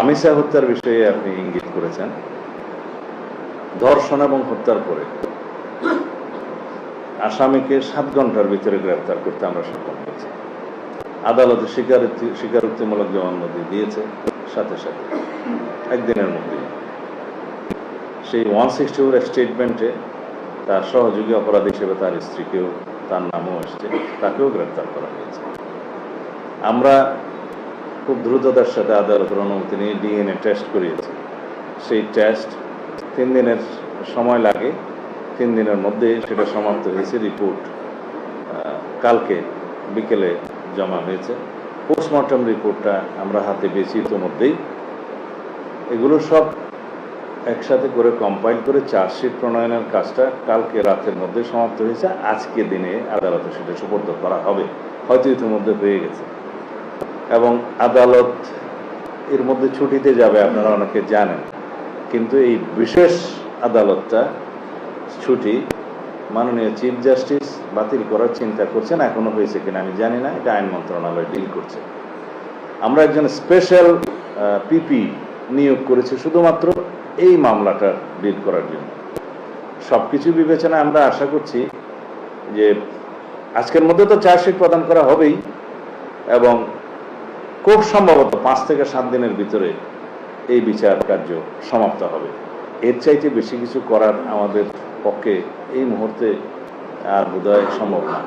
আমিষা হত্যার বিষয়ে আপনি ইঙ্গিত করেছেন। ধর্ষণ এবং হত্যার পরে আসামিকে 7 ঘন্টার ভিতরে গ্রেফতার করতে আমরা সক্ষম হয়েছি। আদালতে স্বীকারোক্তিমূলক জবানবন্দি দিয়েছে, সাথে সাথে একদিনের মধ্যে সেই 164 স্টেটমেন্টে তার সহযোগী অপরাধী হিসেবে তার স্ত্রীকেও, তার নামও এসছে, তাকেও গ্রেফতার করা হয়েছে। আমরা খুব দ্রুততার সাথে আদালতের অনুমতি নিয়ে ডিএনএ টেস্ট করিয়েছি। সেই টেস্ট 3 দিনের সময় লাগে, 3 দিনের মধ্যে সেটা সমাপ্ত হয়েছে। রিপোর্ট কালকে বিকেলে জমা হয়েছে। পোস্টমর্টম রিপোর্টটা আমরা হাতে পেয়েছি ইতিমধ্যেই। এগুলো সব একসাথে করে কম্পাইল করে চার্জশিট প্রণয়নের কাজটা কালকে রাতের মধ্যে সমাপ্ত হয়েছে। আজকে দিনে আদালতে সেটা সুপর্দ করা হবে, হয়তো ইতিমধ্যে হয়ে গেছে। এবং আদালত এর মধ্যে ছুটিতে যাবে, আপনারা অনেকে জানেন। কিন্তু এই বিশেষ আদালতটা ছুটি মাননীয় চিফ জাস্টিস বাতিল করার চিন্তা করছেন। এখনো হয়েছে কিনা আমি জানি না, এটা আইন মন্ত্রণালয় ডিল করছে। আমরা একজন স্পেশাল পিপি নিয়োগ করেছি শুধুমাত্র এই মামলাটা ডিল করার জন্য। সবকিছু বিবেচনায় আমরা আশা করছি যে আজকের মধ্যে তো চার্জশিট প্রদান করা হবেই, এবং খুব সম্ভবত 5 থেকে 7 দিনের ভিতরে এই বিচার কার্য সমাপ্ত হবে। এর চাইতে বেশি কিছু করার আমাদের পক্ষে এই মুহূর্তে আর বোধহয় সম্ভব না।